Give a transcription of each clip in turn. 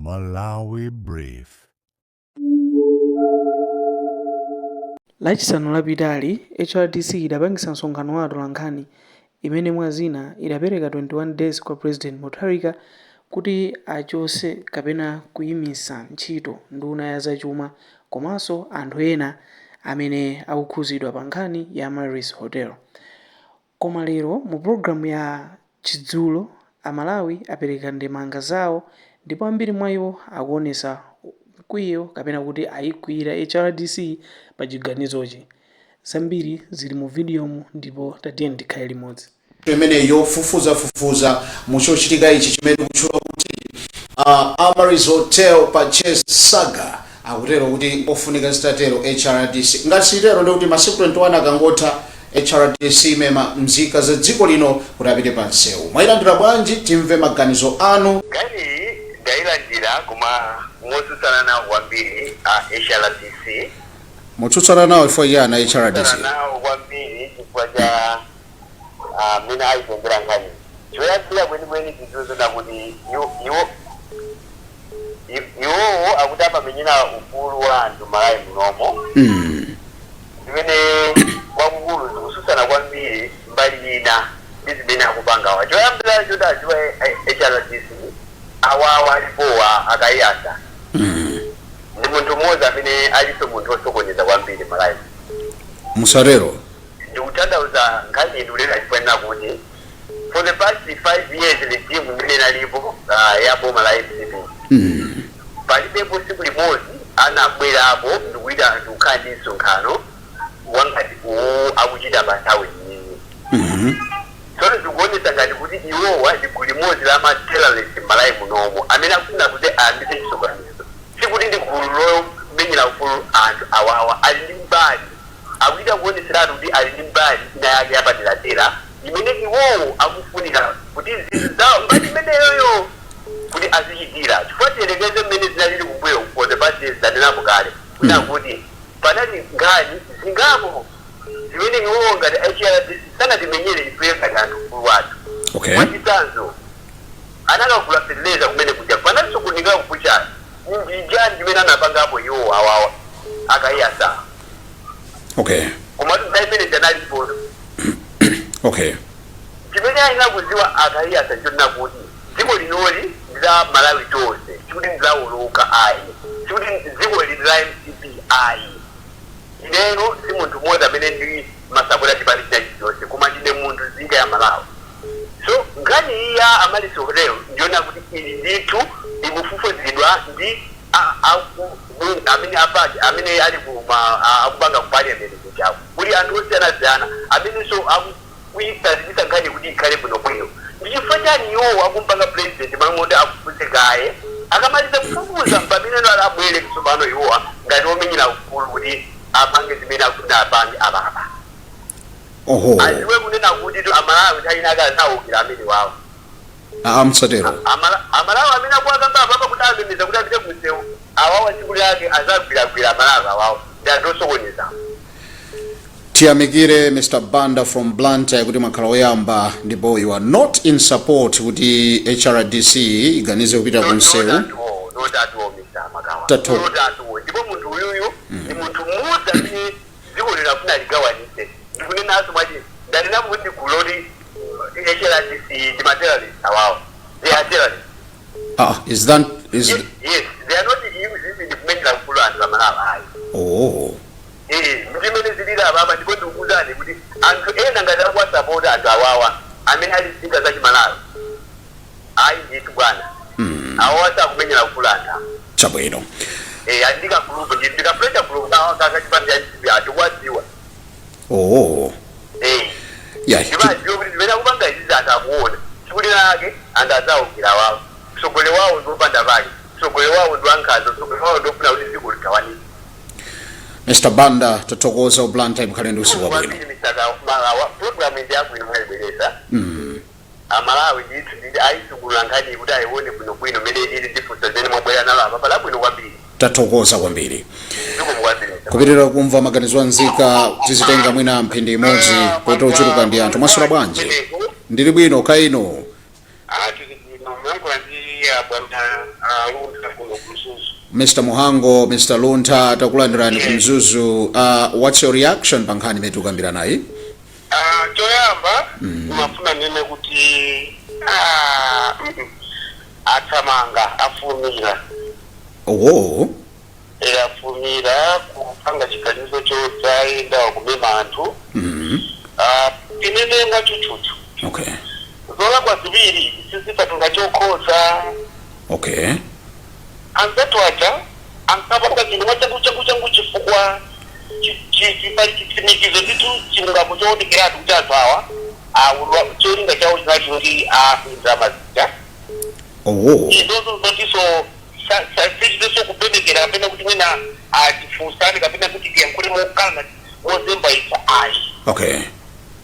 Malawi Brief. Lachisanu lapitali, HRDC idapangisa msonkhano wa atolankhani imene mwazina idapereka 21 days kwa President Mutharika kuti achose kapena kuyimisa ntchito nduna ya zachuma komanso anthu ena amene akukhuzidwa pa nkhani ya Marriott Hotel. Koma lero mu programu ya chidzulo Amalawi apereka ndemanga zawo ndipo ambiri mwa iwo akuonesa mkwiyo kapena kuti ayikwira HRDC pa chiganizochi. Zambiri zili mu videomu ndipo tatiye ndikhale limodzi. Imene yofufuza muchochitika ichi chimene kuchula kuti Marriott Hotel purchase saga akutero kuti ofunika zitatero HRDC ngati sitero ndi kuti masiku 21 akangotha HRDC mema mzika za dziko lino kuti apite pa msewu. Mwayilandira bwanji timve maganizo anu. Gani ndailandira koma motsutsana nawo kwambiri HRDC. Motsutsana nawo ifo yana HRDC. Nawo kwambiri chifukwa cha mina aitengera nkhani. Choyambira kwenikweni tizoona kuti iwo akutamba menyera ufulu wa anthu Malawi munomo. Zimene kwakukulu zikusutsana kwambiri mbali ina ndi zimene akupangawa. Choyambira chodaziwa HRDC awawa alipowa akayasa. Ndi munthu mmodzi amene aliso munthu osokoneza kwambiri Malawi. Musarero. Ndi kutanthauza nkhani inu lero achifuna kuti for the past 5 years the team imene nalipo ya boma la MCP. Palibepo tsiku limodzi anabwerapo ndikuita anthu kukhala ndi msonkhano wangati akuchita pa nthawi nyinyi. Tsono zikuonesa ngati kuti iwowa ndi gulu limodzi la ma-terrorist Malawi munomo amene akufuna kuti ayambitse chisokonezo. Sikuti ndi gulu lomenyera ufulu anthu awawa ali ndi mbali. Akuita kuoneseratu kuti ali ndi mbali ina yake yapaderadera imene iwowo akufunika kuti zinthu zawo mbali imeneyoyo kuti azichitira. Chifukwa tiyerekeze mmene zinalili kumbuyo for the past years tanenapo kale. Kuti panali nkhani zingapo zimene iwowo ngati HRDC sanatimenyere ife ngati anthu ufulu wathu. Mwachitsanzo anakagula fertilizer kumene kuja panalinso kunika kupucha njani zimene anapangapo iwowo awawa akayasa. Koma timene janalipo. Chimene ayina kuziwa akayasa chonena kuti dziko linoli ndila Malawi tonse chikuti ndilawoloka ayi chikuti dziko lili la MCP ayi. Ineno si munthu mmodzi amene ndi masapota chipani chachilonse koma ndine munthu nzika ya Malawi. So nkhani iyi ya Marriott Hotel ndiona kuti ili ndithu ikufufuzidwa ndi amene ali akupanga ku parliament kuchawo kuli anthu osiyanasiyana amene so akuyisazikisa nkhani kuti ikhale bwinobwino. Ndi chifukwa chani iwowo akumpanga president mamoti akufunse kaye akamaliza kufufuza pamene abwere tsopano iwowa ngati omenyera ufulu kuti apange zimene akufuna apange ababa. Aziwe kunena kuti Amalawi nthawi ina akazawukira amene wawo. Msatero. Amalawi amene akuwakamba apapa kuti amemeza kuti apite kumsewu awawa tsiku lake azagwiragwira Amalawi awawo ndi anthu osokoneza. Tiyamikire Mr. Banda from Blantyre kuti mwakhala oyamba ndipo you are not in support kuti HRDC iganize kupita kumsewu. Not at all Mr. Magawa. Ndipo munthu uyuyu ndi munthu mmodzi amene dziko linafuna ligawanise. Ndikunenanso mwachi ndanenapo kuti kuloli HRDC ndi ma-terrorists awawo. They are terrorists. Is that Yes, they are not using the kumenyera ufulu anthu Amalawi. Mtimene zilira ababa ndipo ndikuzani kuti anthu ena ngati akuwasapota anthu awawa amene ali nzika za Malawi. Ayi ndithu bwana. Awawa sakumenyera ufulu anthu. Chabwino. Andika group ndika pressure group nawo kakachipanda ya atiwadziwa. Ndibaziwa kuti zimene akupanga izi anthu akuona. Chikuti lake anthu azawukira wawo. Msogole wawo ndopanda vali. Msogole wawo ndwankhaza. Msogole wawo ndofuna kuti dziko litawanike. Mr. Banda totokoza uBlantyre mkhale ndi usiku wabwino. Program ndi yako inobwereza. Amalawi ndithu ndi ayisungulula nkhani kuti ayione bwinobwino mmene ili ndi funso zimene mwabwera nalo apa pala bwino kwambiri. Tatokoza kwambiri. Kupitira kumva maganizo anzika tizitenga mwina mphindi imodzi kuti uchuluka ndi anthu masula bwanji. Ndili bwino kaino. Tizino mwangu ndi ya bwana Lunga. kuno kumzuzu. Mr. Muhango, Mr. Luntha takulandirani kumzuzu. What's your reaction pankhani imene tikukambirana nayi? Choyamba mafuna nene kuti athamanga afumira. Oh. Afumira kupanga chikanizo chotaenda kumema anthu. Tinene ngachuchuchu. Okay. Zola kwa zibiri sisi patunga chokhoza. Okay. Anzatu aja ankapanga chingwa changu chifukwa chipali chitsimikizo titu chilungamo choonekera kuti anthu awa cholinga chawo chinachoti akwinza mazita. Izozo zotiso sachiteso kupenekera kapena kuti mwina atifunsane kapena kuti tiyankhule mokanga mozembaisa ayi. Okay.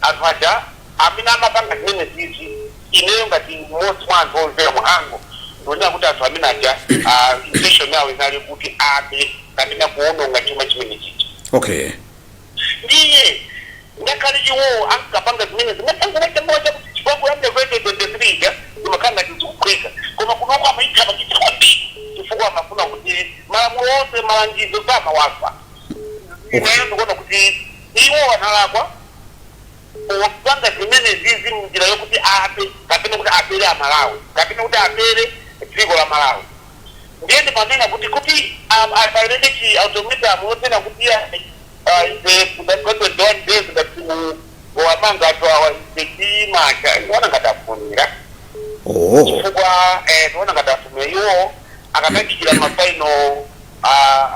Anthu aja amene amapanga zimene zizi ineyo ngati mmodzi mwa anthu omvera Muhango ndionera kuti anthu amene aja intention yawo inali kuti abe kapena kuononga chuma chimene chicha. Okay. Ndiye ngakhale iwo ankapanga zimene zimatangowatangowacha kuti chifukwa yamne 2023 ja imakanga tizikukwika koma kunoko amaitha machita kwambiri chifukwa amafuna kuti malamulo onse malangizo samawafa. Ineyo ndikuona kuti iwo analakwa kupanga zimene zizi munjira yokuti ape kapena kuti apere amalawi kapena kuti apere dziko la Malawi. Ndiye ndimanena kuti apalende chi automata amotena kuti the days ngati wamanga athu awa macha ndiona ngati afunira. Chifukwa ndiona ngati afunira iwo akapangikira mafaino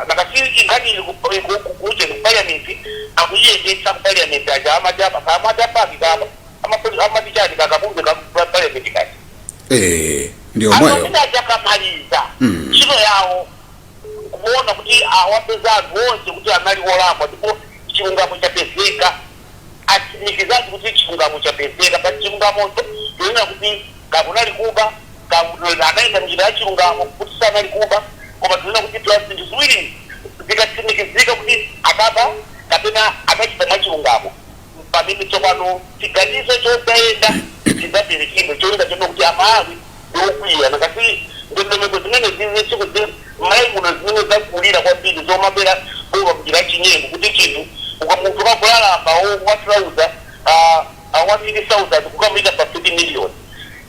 nakati ingani kukuja ku parliament akuyendetsa ku parliament aja amatapaki kaba amatichani kakabunge ka parliament kati. Ndio moyo. Aja kamaliza chino yawo kuona kuti awapeza anthu onse kuti anali olamba ndipo chilungamo chapezeka atimikizaji kuti chilungamo chapezeka pa chilungamocho ndiona kuti kakunali kuba anaenda njira ya chilungamo kuti sanali kuba koma tunaona kuti zinthu ziwiri zikatsimikizika kuti akaba kapena akachita mwachilungamo pamene tsopano chiganizo chosaenda chidzaperekedwa cholinga chona kuti amalawi ndiokwiya nakati ndondomeko zimene zizi chikuti malaimulo zimene zakulira kwambiri zomabera kuba mnjira chinyengo kuti chinthu munthu kakulalamba watilauza 150,000 kukamulika pa 50 million.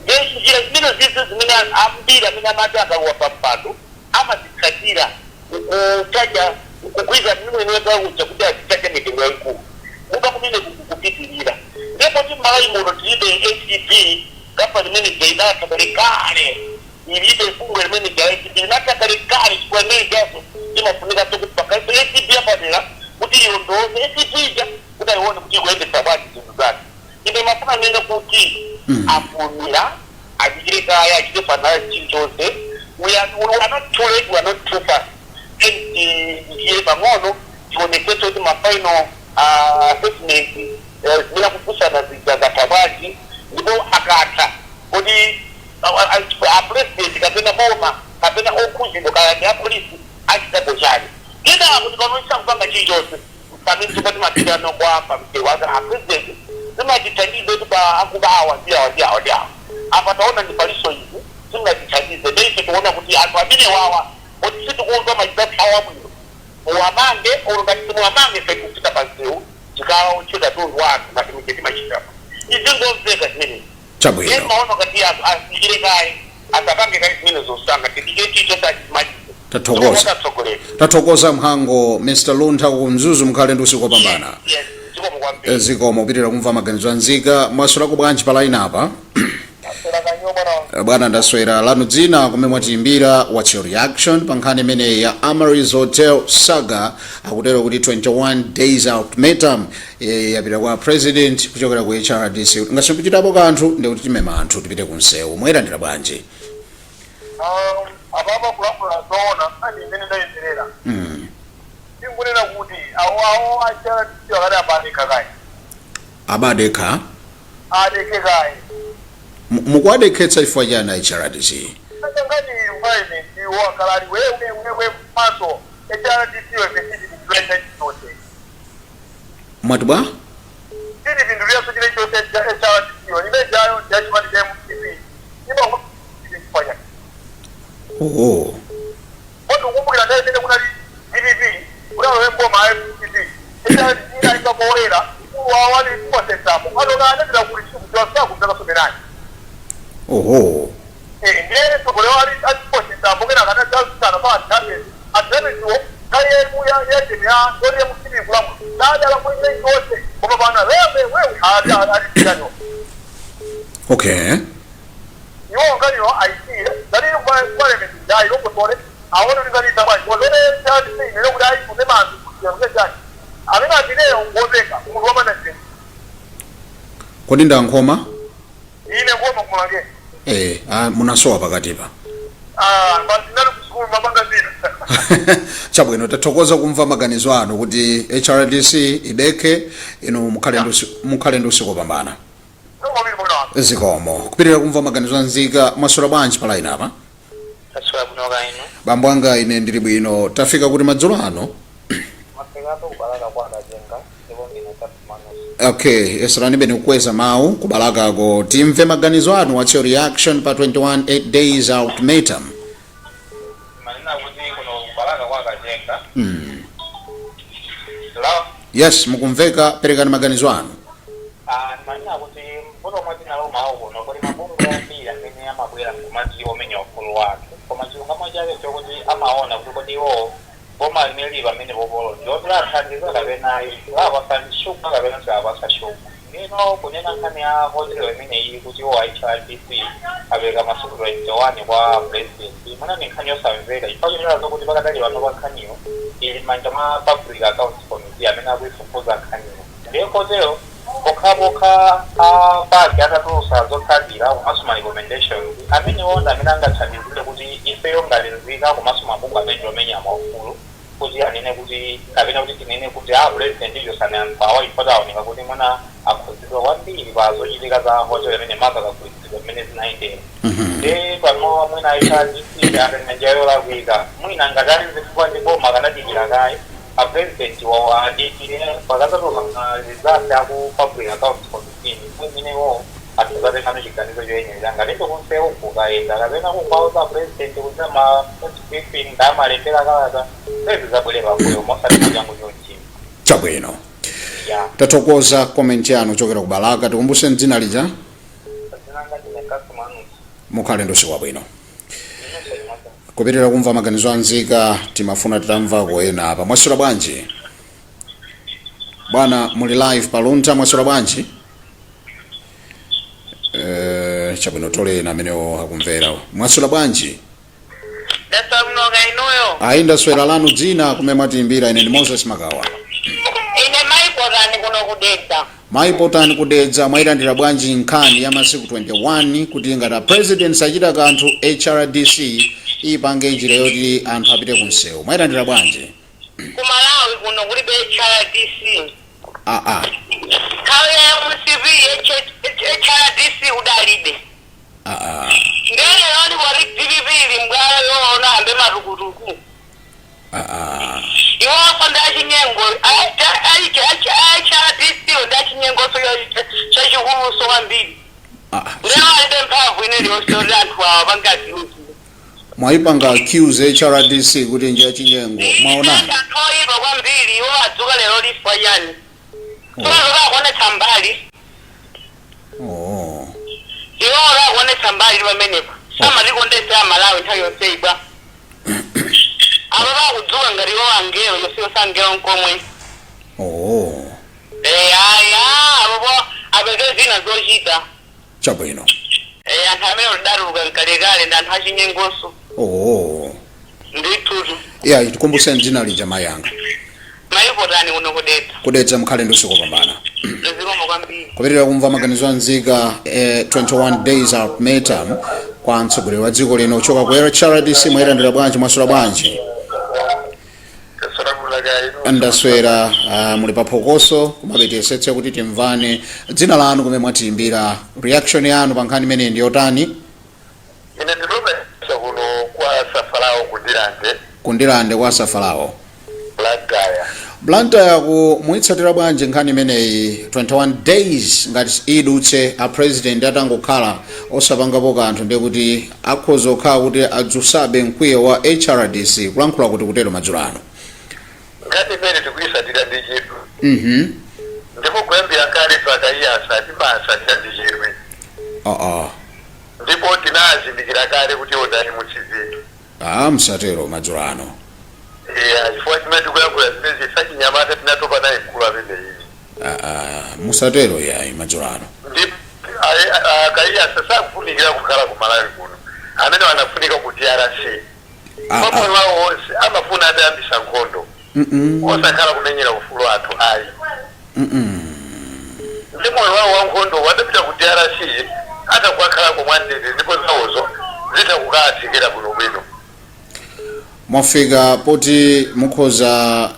Ndiye njira zimene zizi zimene ambiri amene amati akaluwa pa mpando amazitsatira kuchaja kugwiza mimwe uja kuti azichaja mitengo yaikulu muka kumene kupitirira. Ndipo ti malaimulo tilibe ACP gapa limene jainata kalekale ilibe fungo limene jainata kalekale chikuwa mene jaso imafunika toku pakaisa ACP apadera kuti yondoze ACP ija kuti aione kuti kuende sabati zindu zake. Ine mafuna nene kuti afumira ajikire kaya ajikire fanaya chinchose. We are not too late, we are not too fast. And the Bangono, the my final assessment, bila kukusana zikazatabaji, ndipo akata. Kodi president kapena boma, kapena okuzi ndo kaya polisi akitaboshani. Kida kutikonoisha mpanga chichose. Kamini tukati matigano kwa hapa mkewaza president. Zima jitanizo tupa akubawa wazia. Hapa taona ni paliso hivi. Tunga jichagize basi tuona kuti anthu amene wawa kuti situkuza majidati awa mwino wamange olungati mwamange fe kufika panzeu chikawa uchida tundu watu ngati mjeti machitapa izingo mzeka zimene chabwino yema ono kati asikire kai atapange kai zimene zosanga tidike chicho tathokoza tathokoza Muhango. Mr. Luntha kumzuzu mkhale ndi usiku wopambana. Zikomo pitirira kumva maganizo anzika mwasula ku bwanji pa line apa. Bwana ndaswera lanu dzina kumene mwatiimbira. What's your reaction pankhani imene ya Amaris Hotel saga akutero kuti 21 days ultimatum yapita kwa president kuchokera ku HRDC ngasimuchitapo kanthu ndikuti timema anthu tipite kunsewu mweranira bwanji. Ababa kulapula zona ani imene ndayenderera tingunena kuti awo HRDC akati abadeka kai abadeka kai mukwadekhetsa chifukwa chani HRDC ngani environment wakalali wewe maso HRDC wepesiti kublenda chote mwatibwa tini vindu vyeso chile chote HRDC nimejayo judgment MTV niba kufanya kumbukira naye tende kunali DVV kuna wembo ma FTV ina ikaboera wawali kwa setapo adogana bila kulishuku kwa sababu kutaka soberani oho ndiye sobolewali kwa setapo kana kana sana kwa tabe atebe tu kaye muya yete ya ndio msibi kulamu dada la mwenye yote kwa bana wewe hata alipigano okay yo ngani yo IT dalili kwa message yo kwa awona ngani tabai wale tadi ni ndio dai kusema ya message amina video ngobeka ngoma na sisi kodi ndankoma ine ngoma kumwange munasowa pakati pa basi nalo kushukuru mabanga zina chabwino tathokoza kumva maganizo anu kuti HRDC ideke ino mukhalendo usikopambana zikomo kupitira kumva maganizo anzika masura bwanji pa line apa Aswa kunoka ino. bambo anga ine ndili bwino tafika kuti madzulo ano Mafikato kubalaka kwa kajenga. Ndipo ngine tatu manusu. okay esrani bene kukweza mawu kubalakako timve maganizo anu what's your reaction pa 21 days ultimatum Manina kuti kuno kubalaka kwa kajenga. Hello? yes mukumveka perekani maganizo anu Manina kuti mbono mwati nalo mawu kuno kuti mabungu ya mbili amene amabwera kumati omenya ufulu wake. Koma chilunga mojawe chokuti amaona kuti wo boma limeli bamene bobolo ndotla thandiza kabena lava fanishuka kabena saba sashuka nino kunena nkani ya hotel emene iyi kuti wo HRDC abeka masuku 21 kwa president muna ninkanyo samvera ifanira zokuti bakadali bano bakanyo ili manja ma public account committee amene akuifufuza kanyo ndiyo kotero okaboka abagi atatusa zotsatira kumasoma recommendation amene wonda amene angathandizire kuti ifeyo ngalinzika kumasoma mabungu amene omenya maufulu kuti anene kuti kapena kuti tinene kuti president iyo sanambawa ifotaoneka kuti mwana akhuzidwa kwambiri pazochitika za hotel amene maka kakhulizidwa amene zinaendera de pano mwina HRDC akanenjayo lakwika mwina ngatali zifukwa ndipo makanadikira kaye president wa adikire pakazatoka result aku public account committee mwine wo atuzate kano chiganizo choyenyera ngatindo kunsewo kukaenda kapena kukwauza president kuti ma briefing ndamalembera kalata sezi zabwere pakuyo mosati changu chonchini chabwino ya tathokoza comment yanu chokera kubalaka tikumbuse dzina lija zinanga ndine customer mukhalendo usiku wabwino kupitira kumva maganizo anzika timafuna titamvako ena apa mwasura bwanji bwana muli live palunta mwasura bwanji chabwino tolena amenewo akumvera mwasura bwanji Dasa mnoga inoyo. ayinda swera lanu dzina kumene timbira ine ndi Moses Makawa Ine maipotani kuno kudedza. maipotani kudedza mwayilandira bwanji nkhani ya masiku 21 kuti ngati president sachita kanthu HRDC ipange njira yoti anthu apite kunsewu mwayilandira bwanji Kumalawi kuno kulibe HRDC. Kawe ya MCV HRDC udalibe. Ngele yoni wali DVV mbwala yona ambe marukuruku. Iwo sondachi nyengo HRDC ondachi nyengo so chihulu so wambili. Leo alibe mpavu ine liosori anthu awa bangazi uti. mwaipanga accuse HRDC kuti njira chinyengo mwaonani Ndoyiba kwambiri iwo adzuka lero lifa yani. Iwo kuonetsa mbali. Iwo kuonetsa mbali pamenepo. Sama likondetsa Malawi nthawi yonse ibwa. Aba bakudzuka ngati iwo angelo yosiyo sangelo nkomwe. Abo abeke zina zochita. chabwino Anthu amene udaruka nkalekale ndi anthu achinyengoso. Nditutu. iya tikumbuse dzina lija mayanga Maipotani kuno kudedza mkhalendo usikopambana Zikomo kwambiri. kupitira kumva maganizo anzika 21 days ultimatum kwa mtsogoleri wa dziko lino uchoka ku HRDC mwayilandira bwanji mwasula bwanji ndaswera muli paphokoso kumapetesetse kuti timvane dzina lanu kumene mwatiimbira reaction yanu pa nkhani imene ndi yotani ine ndilobe kuno kwa Safalao kundilande kundilande kwa Safalao Black Gaya Blantyre yako muitsatira bwanji nkhani imeneyi 21 days ngati idutse a president atangokhala osapangapo kanthu ndiye kuti akhoza kukhala kuti adzusabe mkwiyo wa HRDC kulankhula kuti kutero madzulo ano. Ngati imene tikuyisatira ndi chidwi. Ndipo kuyambira kale pakayiyasa timasatira ndi chidwi. Ndipo tinazindikira kale kuti odani muchizito. Msatero madzulo ano. Chifukwa chimene tikuyankhula zimene sachinyamata tinatopa naye mkulu amene ili. Musatero yayi madzulo ano. Ndipo akayiyasa sakufunikira kukhala ku Malawi kuno. Amene wanafunika ku DRC. Pamoyo wawo onse amafuna adayambisa nkhondo. Osakhala kumenyera ufulu athu ayi. Ndi moyo wawo wa nkhondo wadapita ku DRC atakwakhala kumwandende ndipo zawozo zitakukaathikira bwinobwino. Mwafika poti mukhoza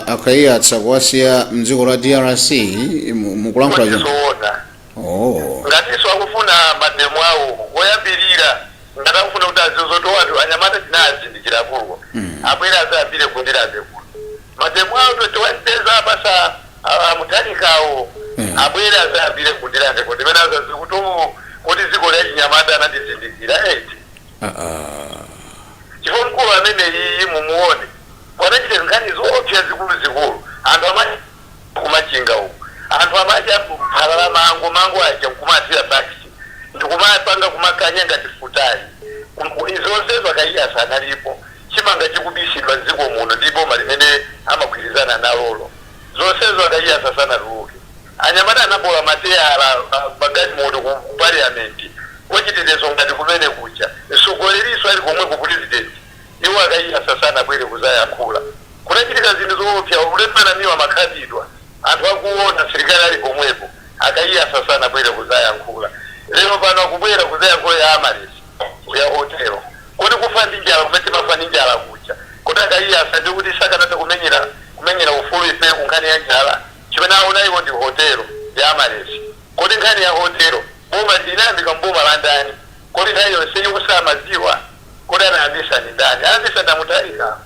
akayiyatsa kuwasiya mdziko la DRC mukulankhula zoona. Ngatiso akufuna mademu awo oyambirira ngati akufuna kuti azizoto wanthu anyamata tinazindikira kuwo abwera azayambire kundirambe kuno mademu awo 21 days apasa amuthanikawo abwera azayambire kundirambe kuno ndimene azazi kuti dziko la chinyamata anatizindikira eti chifukwa mkulu amene iyi mumuone wanachite nkhani zoopsa zikulu anthu amachi kumachinga uku anthu amachi aphalala mango aja nkumathira taxi ndikumapanga kumakanya ngati futali zonsezo akayiyasa analipo chimanga chikubisidwa dziko muno ndipo malimene amagwirizana nalolo zonsezo akayiyasa sanatuluke anyamata anabola mateyala magalimoto ku parliamenti wachitetezo ngati kumene kucha mtsogoleri ali komwe ku president iwo akayiyasa sanabwere kuzayankhula kunachitika zinthu zoopsa ulefananiwa makhalidwe anthu akuona asilikali ali komwepo akayiyasa sanabwere kuzayankhula lero pano akubwera kuzayankhula ya amalesi ya hotelo kuti kufa ndi njala kumene timafa ndi njala kucha kuti akayiyasa ndi kuti sakanatha kumenyera ufulu ife kunkhani ya njala chimene aona iwo ndi hotelo ya amalesi kuti nkhani ya hotelo boma linayambika mboma la ndani kuti nthawi yonse ikusamadziwa kuti anayambisa ni ndani anayambisa ndamutayika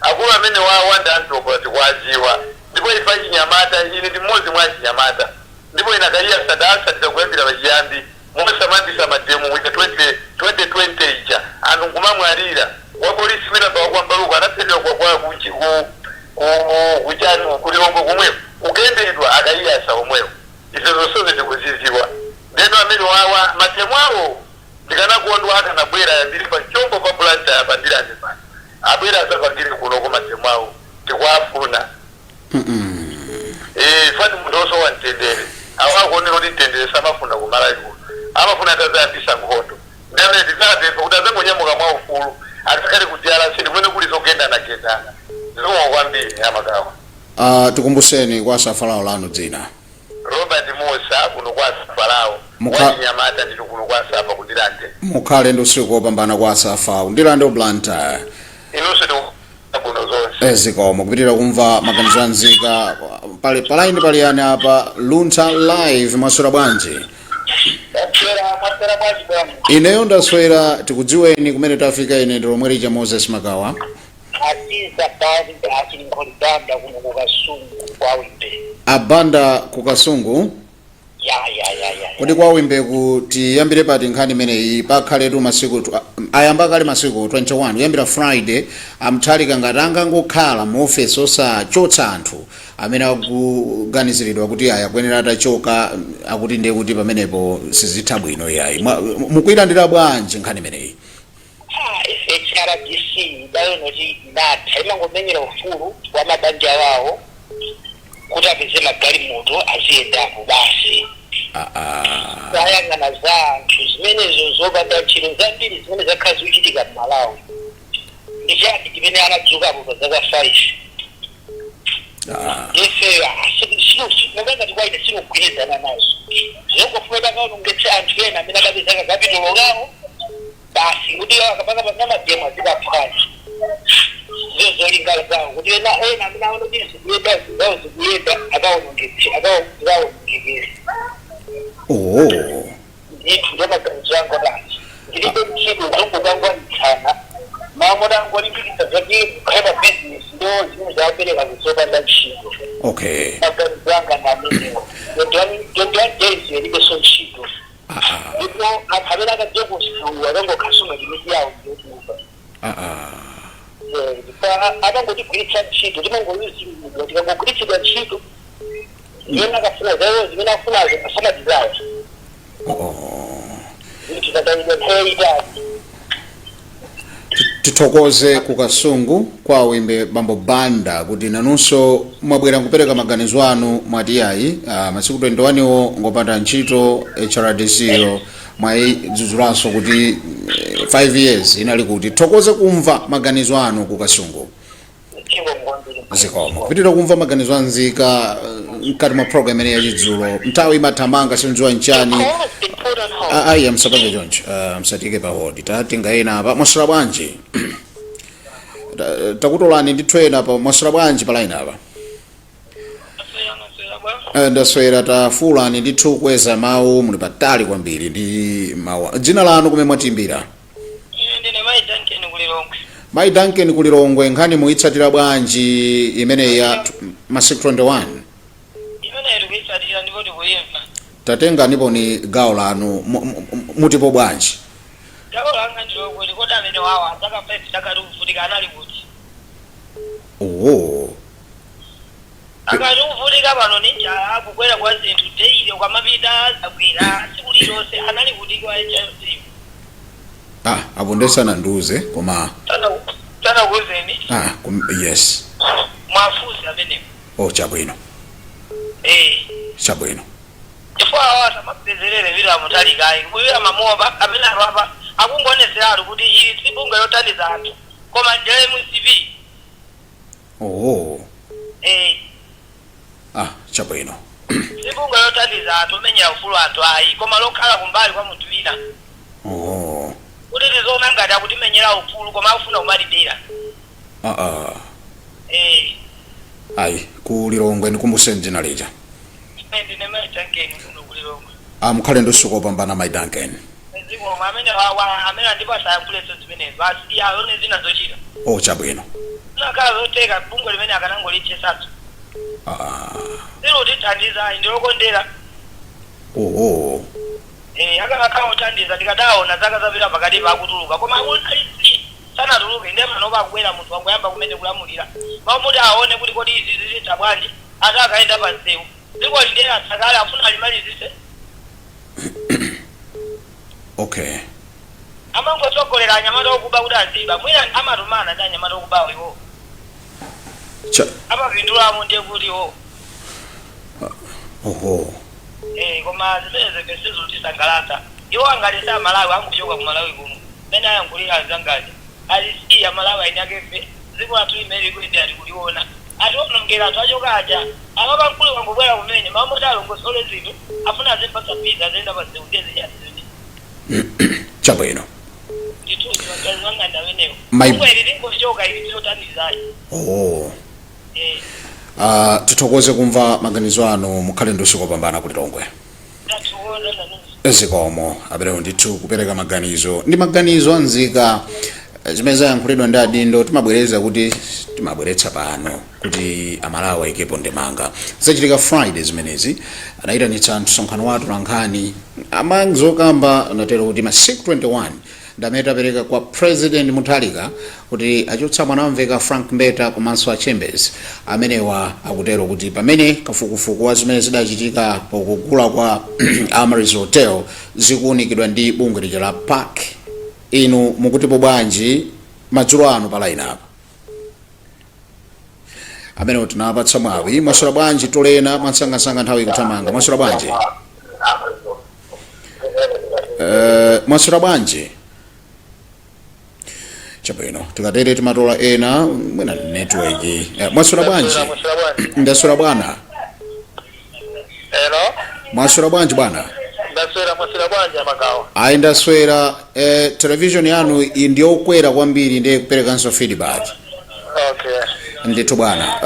akulu amene wawanda antoko tikwaziwa ndipo ifa chinyamata ine ndi mmodzi mwa chinyamata ndipo ina akayiyasa daasatira kuyambira pachiyambi mukusamambisa mademu wita 2020 ija anthu nkumamwalira wapolisi wina pawakwambaluko anaphedwa kuchani kulilongo kumwepo kukendedwa akayiyasa omwewo ife zonse tikuziziwa ndeno amene wawa matemu awo ndikanakondwa akanabwera ndili pa chombo pa Blantyre apa ndilande pano abwera asapangire kunoko matemu awo tikuafuna fani munthu osowa mtendere awakuoneka kuti mtendere samafuna kumalawi kuno amafuna atazayambisa nkhondo ndamene tizatepa kuti azangonyamuka mwa ufulu akakhale ku DRC ndikumene kuli zogendana zomwe kwambiri amakawa. Tikumbuseni kwa safalawo lanu dzina. Robert Musa kuno kwa safalawo wachinyamata ndito kuno kwa safa kundilande. Mukhale ndi usiku wopambana kwa safa undilande Blantyre. Inonso kuno zonse. Zikomo kupitirira kumva maganizo anzika palaini paliyani apa Luntha live maswera bwanji. Ineyo ndaswera tikudziweni kumene tafika ine ndi lomwe lija Moses Magawa. Abanda kukasungu. Kodi kwa wimbe kuti yambire pati nkhani imeneyi pakhaletu masiku ayamba kale masiku 21 yambira Friday amthalika ngatanga ngokhala mu office osachotsa anthu amene akuganiziridwa kuti ayakwenera atachoka akuti ndiye kuti pamenepo sizitha bwino yayi mukuyilandira bwanji nkhani imeneyi. HRDC dayo noti ndatha imangomenyera ufulu wa mabanja wawo kuti apeze magalimoto aziyendapo basi. Sayangana za anthu zimenezo zobadwa ntchito zambiri zimene zakhala zikuchitika m'Malawi ndi chati chimene anadzukapo pa zaka 5 ife munganga tikwaita sikugwirizana nazo zokufuna kaonongetse anthu ena amene akapezaka kapitolo kawo basi kuti akapanga pamademo azikaphwanya zolingana zawo kuti ena amene aona kuti zikuyenda akaonongekere ndithu ndamaganizo angu nazo ndilibe mchito zongokangwanitsana mamodangu alimpikisa zake kukhala business ndo zimwe zapereka zizopanda ntchito. Okay. Maganizanga na amenewo. 21 days ilibeso ntchito. Ndipo amene akajokusiwa akangokhasunga limiti yawo ndokuba. Akangotigwiritsa ntchito timangoyuzimidwa tikangogwiritsidwa ntchito zimene akafuna zawo zimene afunazo asamatizawo. Tikatayidwa nthawi itatu. Tithokoze ku Kasungu kwa wimbe Bambo Banda kuti nanunso mwabwera kupereka maganizo anu mwati ayi masiku 21 wo ngopanda ntchito HRDC yo mwaidzudzulaso kuti 5 years inali kuti thokoze kumva maganizo anu ku Kasungu. Zikomo kupitira kumva maganizo anzika mkati mwa program ene yachidzulo nthawi imathamanga sindziwa nchani. Ayi amsapaje jonje msatike pa hodi tatenga ena apa mwasula bwanji takutolani ndithwena apa mwasula bwanji pa line apa ndaswera tafulani ndithu kweza mawu muli patali kwambiri ndi mawu dzina lanu kumene mwatimbira. Ndine Mai Duncan kulilongwe. Mai Duncan kulilongwe nkhani muitsatira bwanji imene ya masiku 21 imene tikuitsatira ndipo tikuyimva. Tatenga nipo ni gawo lanu mutipo bwanji. Gawo langa ndilo kuti kodi amene wawa saka 5 takati kuvutika anali kuti. Akati kuvutika pano ninja akukwera kwa zinthu daily kwa mapita zakwira siku lilonse anali kuti kwa HRC. Apo ndesana nduze koma tana kuzeni. Yes. Mwafusi amenewo. Chabwino. Chabwino. Chifukwa awasa mapezerere vila mutalikai kuwira mamoba amene apa akungonesera kuti ili sibunga yothandiza anthu koma njere mu CV. Chabwino. Sibunga yothandiza anthu umenya ufulu anthu ayi koma lokhala kumbali kwa munthu wina. Kuti tizona ngati akutimenyera ufulu koma akufuna kumalipira. Ayi kulilongwe ndikumbuseni dzina lija. Ndine Mai Duncan kuno kulilongwe. Mukhale ndusuka opambana Mai Duncan. Ziko amene amene andipasa yakuleso zimene basi yaone zina zochita. Chabwino. Nakala zoteka bungo limene akanangolichesatu. Zero tithandiza ndilokondera. Akakhala uthandiza tikadaona zaka zapita pakati pakutuluka koma alisi sana tuluke ndema noba akubwera munthu wangoyamba kumene kulamulira. Mamuti aone kuti kodi izi zita bwanji atakaenda pansewu. Ziko lidera sakale afuna alimalizise. Okay. Amango tsogolera anyamata okuba kuti aziba mwina amatumana ndi anyamata okubawo iwo. Amapindulamu ndiye kuti iwo. Koma zimene zesizo tisangalata. Iwo angalesa Malawi anguchoka ku Malawi kuno. Mene ayankulira azangaje. Alisiya Malawi ainyakefe. Ziko atu imeli kuti ali kuliona. Atiwonongera anthu achoka aja. Amapa mkulu wangobwera kumene mamuti alongosole zinthu afuna azipasa pizza zenda pa seudezi ya zinthu. Chabwino. Ndituzi wakazi wanga ndawenewo. Mai. Mweli lingochoka ili tizotandizayi. Tithokoze kumva maganizo anu mukhale ndusuka opambana kulilongwe. Zikomo abereo ndithu kupereka maganizo ndi maganizo anzika zimene zayankhulidwa ndi adindo timabwereza kuti timabweretsa pano kuti amalawi ikepo ndemanga zachitika Friday zimenezi anayitanitsa msonkhano watu lankhani amangizokamba anatero kuti masiku 21 ndamene tapereka kwa President Mutharika kuti achotsa mwana wamveka Frank Mbeta komanso a Chambers amenewa akutero kuti pamene kafukufuku wa zimene zidachitika pokugula kwa Amaris Hotel zikuunikidwa ndi bungwe la Park. Inu mukutipo bwanji madzulo anu pa line apa amene tinapatsa mwawi mwasula bwanji tolena mwansangasanga nthawi ikuthamanga mwasula bwanji mwasula bwanji chabwino tikatere timatola ena mwina network mwasula bwanji ndasula bwana mwasula bwanji bwana Mwasula bwanji amagawa. Ayi ndaswera television yanu ndiyokwera kwambiri ndiye kuperekanso feedback. Okay. Ndithu bwana.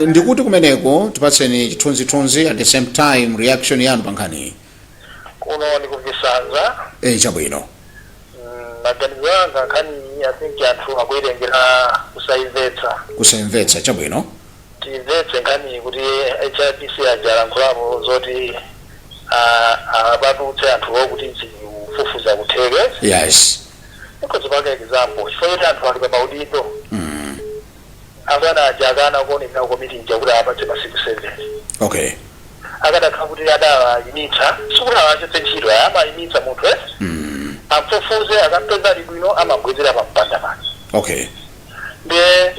Ndikuti kumeneko tipatseni chithunzithunzi at the same time reaction yanu pankhani. Kuno ndikuvisanza. Chabwino. Maganizo anga nkhani I think anthu akuirengera kusaimvetsa chabwino timvetse nkhani kuti HRDC ajalankhulapo zoti abatutse anthuwo kuti kufufuza kutheke. Yes. Because by example, chifukwa anthu ali pa udindo akana jagana kuoneka komiti njakula apatse masiku 7. Okay. Akadakhala kuti adala imitsa sikuna achetse ntchito ama imitsa munthu amfufuze akapeza libwino amagwezera pampanda pake. Okay. Nde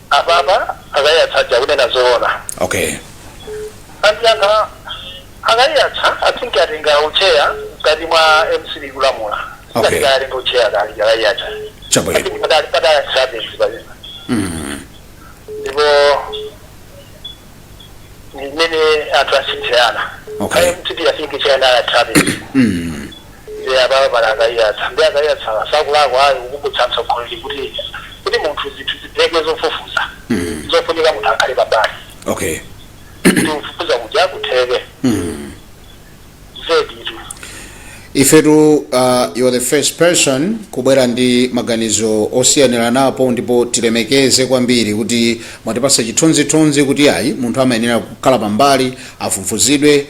ababa akayatsa kunena zoona. Okay. Andianga akayatsa athinki atenga ucheya ngati mwa MC kulamula. Okay. Atenga ucheya kali akayatsa. Chabwino. Pada service bazima. Ndipo nene atrasitiana. Okay. MTP afinki chana service. Ya baba barakayatsa. Ndiye akayatsa sakulakwa ayi ukubutsansa kholi kuti munthu zithu zibheke zofufuza. Zofunika munthu akhale babali. Okay. Kufufuza kuja kutheke. Zeditu. Ifetu you're the first person kubwera ndi maganizo osiyanira napo ndipo tilemekeze kwambiri kuti mwatipasa chithunzithunzi kuti ayi munthu amayenera kukhala pambali afufuzidwe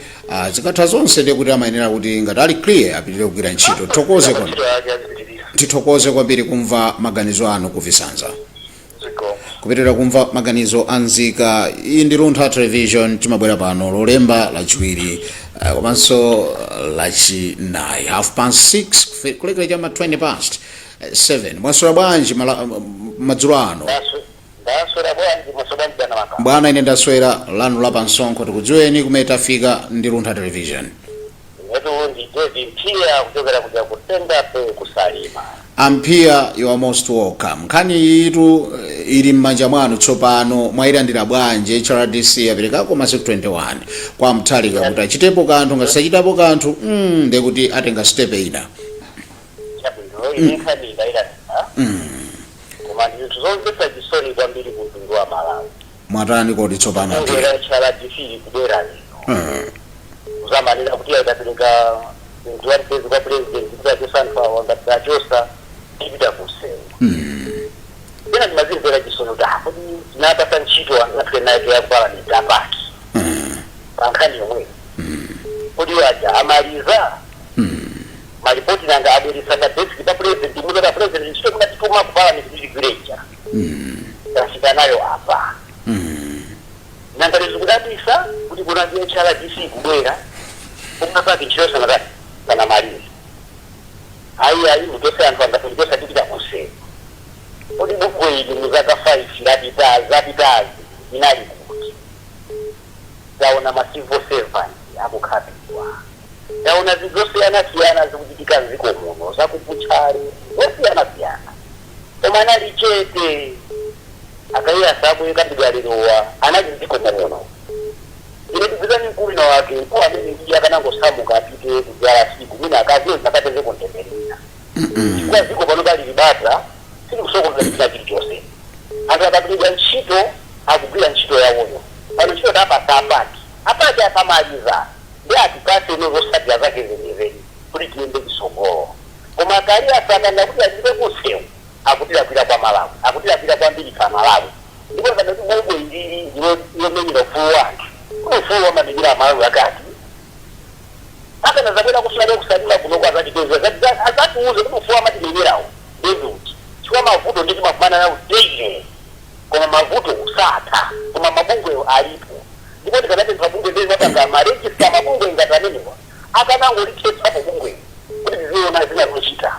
zikatha zonse ndi kuti amayenera kuti ngati ali clear apitire kugwira ntchito. Tithokoze kwambiri kumva maganizo anu kuvisanza. Kupitirira kumva maganizo anzika. Iyi ndi Luntha Television timabwera pano lolemba lachiwiri komanso lachinayi 6:30 kulekera chama 7. Mwaswera bwanji madzulo ano? Bwana ine ndaswera lanu la pansonkho tikudziweni kumene tafika ndi Luntha Television. Ampia, you are most welcome. Nkhani itu ili m'manja mwanu tsopano mwayilandira bwanji HRDC aperekako masiku 21 kwa Mutharika kuti achitepo kanthu ngasachitapo kanthu ndekuti atenga step ina. Mwatani kodi tsopano uzamalira kuti aitapereka ndiwari pezi kwa president kuti ajesanfa wangati ajosa ibida kusema. Ina ni mazimvera chisono kuti tinapasa ntchito natwenaje ya parliament apaki. Pankhani yomwe. Kuti waja amaliza. Maripoti nanga aberisa ka desk pa president muza president ntchito kuna tituma ku parliament kuti igreja. Tasika nayo apa. Nanga lezukudabisa kuti kuna HRDC kubwera umapaki ntchito sana kana mali. Ayi mutose anthu angafunikosa tipita kusema. Odi buku ili muzaka 5 zabitazi inali kuti. Yaona masivo servant akukhabiwa. Yaona zigosiyana siyana zikuchitika nziko muno zakupuchari zosiyana siyana. Omwana lichete akaiya sabu yekabigalirowa anaziziko muno. Ile tuzani nkuli na wake kwa mimi ndiye akanangosamuka apite kujala siku mina akaziyo zakateze kontemelina. Kwa ziko panoba libata sili kusoko kuzakita kitu chose. Anga kabili ntchito akugwira ntchito yawoyo. Pano ntchito tapa sapati. Apati asamaliza. Ndiye atikase nezosati zake zenezeni. Kuti tiende kisogolo. Koma kali asakanda kuti ajibe kusewu. Akutira kwira kwa Malawi. Akutira kwira kwa mbili kwa Malawi. Ndipo kana Mungu indiri yomenyero fuwa. Kufuwa manijira Malawi akati. Hata nazakwenda kusalira kuno kwa zati dozo. Azati uze kufuwa matinijirawo. Ndezuti. Chukua mavuto nditi mafumana na daily. Koma mavuto usata. Koma mabungwe alipo. Ndipo tikanate mabungwe ndezi matanga marejista mabungwe ingataneniwa. Akanango likhetsa mabungwe. Kuti ziona zina kuchita.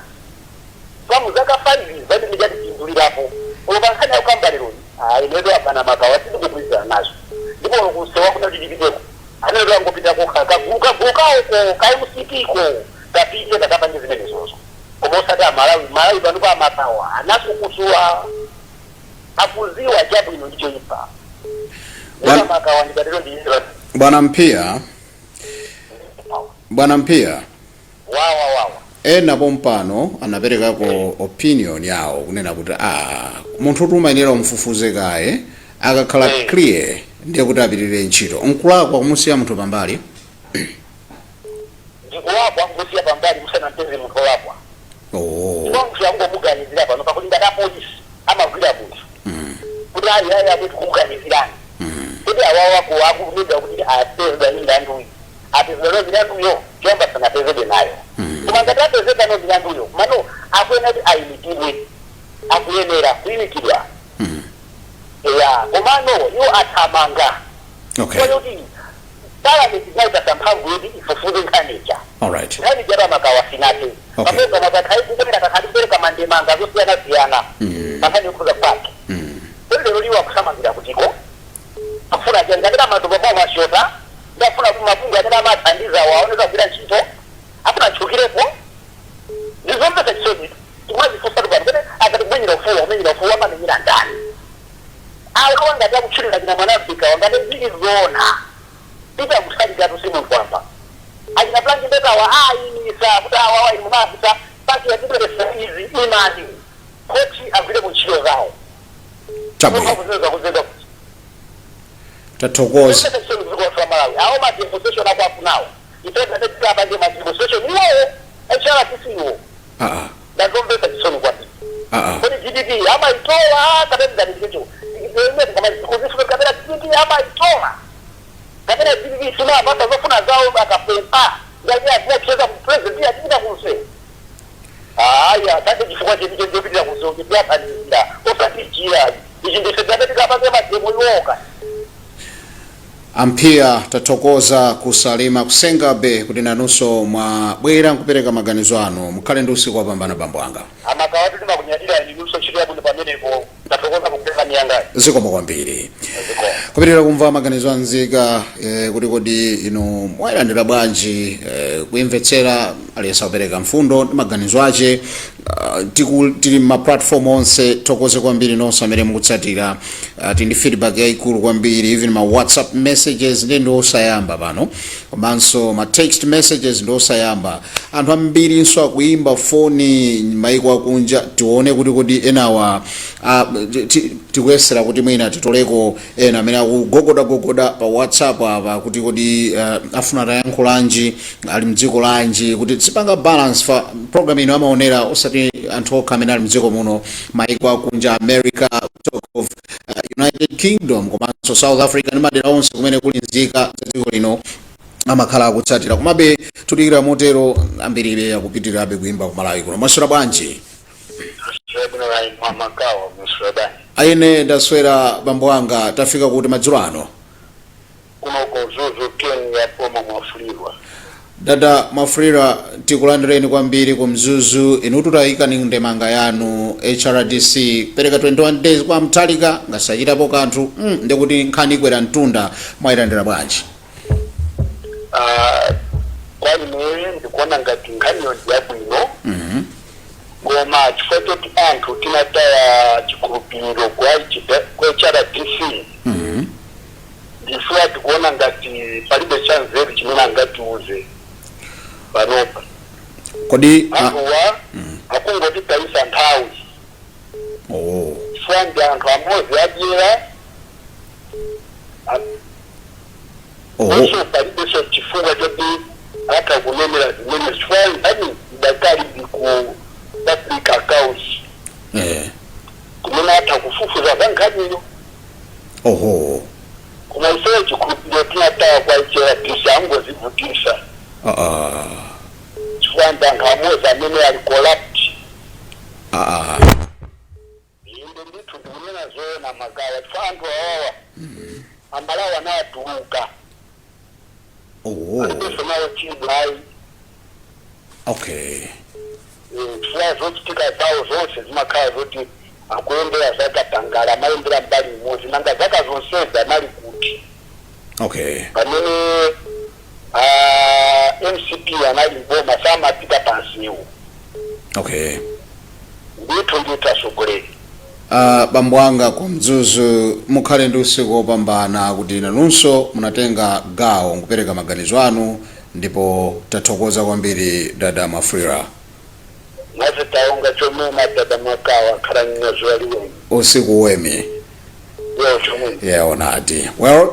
Famu zakafani zati mijati tindulirapo. Ulobankhani ukambaliro. Inedo apana makawa tikukuliza nazo. Ndipo kusewa kuna jidibiteko. Anedo angopita kuka uko kai musitiko. Tapite takapanje zimene zozo. Komosada Malawi banuka amatawa anakukusuwa afuziwa jabu ino ndicho ipa. Makawa ndikatero ndiyira. Bwana Mpia. Wawa. Ena pompano anapereka ko opinion yawo kunena kuti munthu tumayenera umfufuze kaye akakhala clear ndiye kuti apitirire ntchito. Nkulakwa kumusiya munthu pambali. Ndikulakwa kumusiya pambali musana mpeze munthu walakwa. Wangu yango muganizira pano pakulinda da police amagwira muntu. Kuti ali kuti kumuganizirani. Kuti awawa kuwakulinda kuti atezwa indandu. Atezwa indandu yo chomba sana tezwe nayo. Kumangata tezwe no indandu yo. Mano akwena kuti ayimitibwe. Akuyenera kuyimitibwa. Komano yo atamanga. Okay. All right. Tidak bisa digarusin kwamba aina plangi beta wa isa kutawa wa imafisa basi ya kitu hizi imani kochi avile mchio zao Tabu. Tatogoza. Hao ma demonstration hapo hapo nao ipenda katika bande ma demonstration ni wao achara kisiwo na gombe tatisoni kwa kwa GDP ama itoa kabisa ndio kama kuzifika kabla GDP ama itoa kabla GDP sima bata zofuna zao akapepa ndio tunacheza president ya kila kunse haya sasa jifua ndio bila kuzoea hapa ndio usafiri ndio sebaba kama demo yoka Ampia tatokoza kusalima kusengabe kuti nanuso mwa bwera nkupereka maganizo ano mukhale ndi usiku wapambana bambo anga amakawatu timakunyadira ndinuso chiri yabuno pamenepo tatokoza kupeza miyangayi zikomo kwambiri kupitirira kumva maganizo anzika kuti kodi ino mwayilandira bwanji kuimvetsera aliyesa kupereka mfundo ndi maganizo ache tili ma platform onse tokoze kwambiri nonse amene mukutsatira tindi feedback yayikulu kwambiri even ma WhatsApp messages ndi osayamba pano komanso ma text messages ndi osayamba anthu ambiri nso akuimba foni maiko akunja tione kuti kodi enawa tikuyesera kuti mwina titoleko ena amene akugogoda pa WhatsApp apa kuti kodi afuna tayankhulanji ali mdziko lanji kuti tsipanga balance fa program ino amaonera osati anthu okha amene ali mdziko muno maiko akunja America, talk of United Kingdom komanso South Africa ndi madera onse kumene kuli nzika za dziko lino amakhala akutsatira kumabe tulikira motero ambiribe akupitirabe kuimba kumalawi kuno masura bwanji aine ndaswera bambo anga tafika kuti madzulo ano kunoko zuzu Kenya yapo Mafulira dada Mafulira tikulandireni kwambiri ku Mzuzu inu tutayika ni ndemanga yanu HRDC pereka 21 days kwa mtalika ngasachitapo kanthu ndikuti nkhani ikwera mtunda mwayilandira bwanji kwani mwe ndikuona ngati nkhani yabwino ngoma chifukwa kuti anthu tinataya chikhulupiriro kwa HRDC ndifuna tikuona ngati palibe chanzeru chimene angatiuze panopa kodi anthuwa akungoti taisa nthawi fandi anthu amodzi adyera onso palibenso chifukwa choti atha kunemera zimene chifukwa ani dakali ku public accounts kumene atha kufufuza za nkhaniyo kuma iseyo chikhulupiriro tinataya kwa HRDC angozivutisa chifukwa anthu amodzi amene ali corrupt inde ndithu ndikunena zoona magawa chifukwa anthu awawa ambalawa anatuluka alibenso nayo chidwayi chifukwa zochitika zawo zonse zimakhala zoti akuyendera zakatangala amayendera mbali imodzi nanga zaka zonsezi anali kuti pamene MCP anali mboma samapita pansiwo ndithu nditasogolera bambo anga ku Mzuzu mukhale ndi usiku wopambana kuti nanunso munatenga gawo nkupereka maganizo anu ndipo tathokoza kwambiri dada Mafulira mazitaonga chomema dada Makawa khala nyozo aliwe usiku wemi chomema onati well